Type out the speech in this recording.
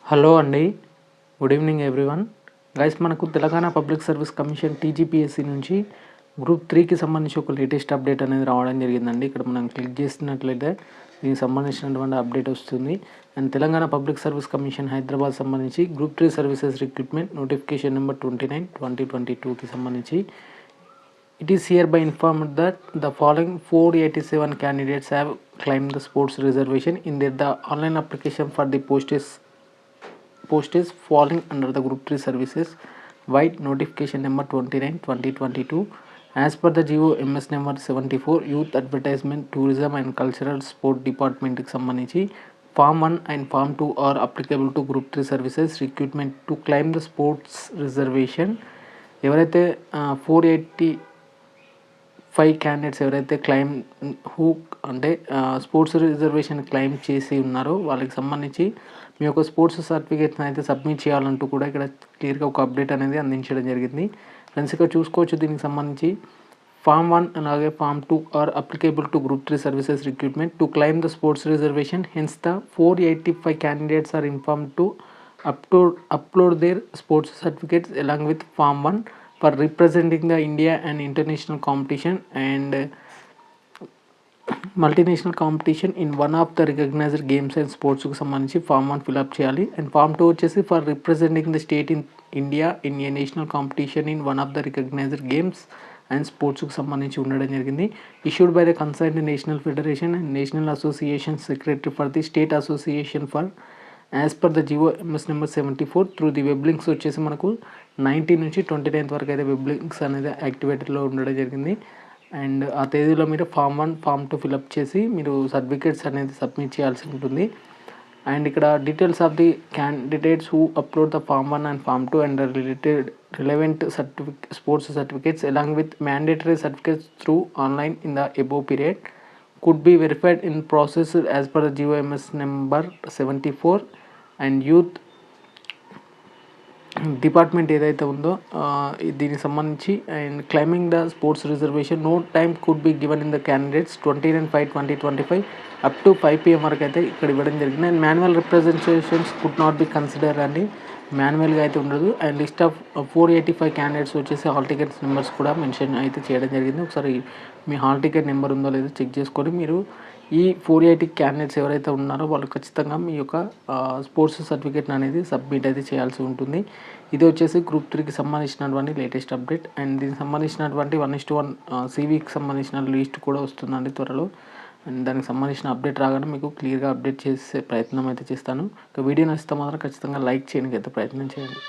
Hello అండి. Good evening everyone. Guys, మనకు Telangana public service commission TGPSC నుంచి గ్రూప్ 3కి సంబంధించి ఒక లేటెస్ట్ అప్డేట్ అనేది రావడం జరిగిందండి. ఇక్కడ మనం క్లిక్ చేసినట్లయితే దీనికి సంబంధించినటువంటి అప్డేట్ వస్తుంది. And Telangana public service commission Hyderabad సంబంధించి group 3 services recruitment notification number 29/2022కి సంబంధించి it is hereby informed that the following 487 candidates have claimed the sports reservation in the online application for the postage falling under the group 3 services white notification number 29/2022 as per the GO MS number 74 youth advertisement tourism and cultural sport department కి సంబంధించి Form 1 and Form 2 are applicable to group 3 services recruitment to claim the sports reservation. ఎవరైతే 485 candidates ఎవరైతే claim అంటే sports reservation claim చేసి ఉన్నారో వాళ్ళకి సంబంధించి మీ యొక్క స్పోర్ట్స్ సర్టిఫికేట్ని అయితే సబ్మిట్ చేయాలంటూ కూడా ఇక్కడ క్లియర్గా ఒక అప్డేట్ అనేది అందించడం జరిగింది. ఫ్రెండ్స్, ఇక్కడ చూసుకోవచ్చు దీనికి సంబంధించి Form 1 అలాగే Form 2 are applicable to group 3 services recruitment to claim the sports reservation. Hence the 485 candidates are informed to upload their sports certificates along with Form 1 for representing the India and international competition and multinational competition in one of the recognised games and స్పోర్ట్స్కి సంబంధించి Form 1 fill up చేయాలి. And Form 2 వచ్చేసి for representing the state in India in a national competition in one of the recognised games and స్పోర్ట్స్కి సంబంధించి ఉండడం జరిగింది. Issued by the concerned national federation and national association secretary for the state association for as per the GO MS number 74 through the web links వచ్చేసి మనకు 19 నుంచి 29 వరకు అయితే web links అనేది యాక్టివేటెడ్లో ఉండడం జరిగింది. అండ్ ఆ తేదీలో మీరు Form 1 Form 2 ఫిల్అప్ చేసి మీరు సర్టిఫికేట్స్ అనేది సబ్మిట్ చేయాల్సి ఉంటుంది. అండ్ ఇక్కడ details of the candidates who upload the Form 1 and Form 2 and relevant sports certificates along with mandatory certificates through online in the above period could be verified in process as per the GO MS number 74 and youth department ఏదైతే ఉందో దీనికి సంబంధించి and claiming the sports reservation no time could be given in the candidates 29/5/2025 up to 5 PM వరకు అయితే ఇక్కడ ఇవ్వడం జరిగింది. And manual representations could not be consider అండి, మాన్యువల్గా అయితే ఉండదు. అండ్ లిస్ట్ ఆఫ్ 485 క్యాండిడేట్స్ వచ్చేసి హాల్ టికెట్స్ నెంబర్స్ కూడా మెన్షన్ అయితే చేయడం జరిగింది. ఒకసారి మీ హాల్ టికెట్ నెంబర్ ఉందో లేదో చెక్ చేసుకొని మీరు ఈ 480 క్యాండిడేట్స్ ఎవరైతే ఉన్నారో వాళ్ళు ఖచ్చితంగా మీ యొక్క స్పోర్ట్స్ సర్టిఫికేట్ అనేది సబ్మిట్ అయితే చేయాల్సి ఉంటుంది. ఇది వచ్చేసి గ్రూప్ 3కి సంబంధించినటువంటి లేటెస్ట్ అప్డేట్. అండ్ దీనికి సంబంధించినటువంటి 1:1 CVకి సంబంధించిన లిస్ట్ కూడా వస్తుందండి త్వరలో. అండ్ దానికి సంబంధించిన అప్డేట్ రాగానే మీకు క్లియర్గా అప్డేట్ చేసే ప్రయత్నం అయితే చేస్తాను. ఇక వీడియో నచ్చితే మాత్రం ఖచ్చితంగా లైక్ చేయడానికి అయితే ప్రయత్నం చేయండి.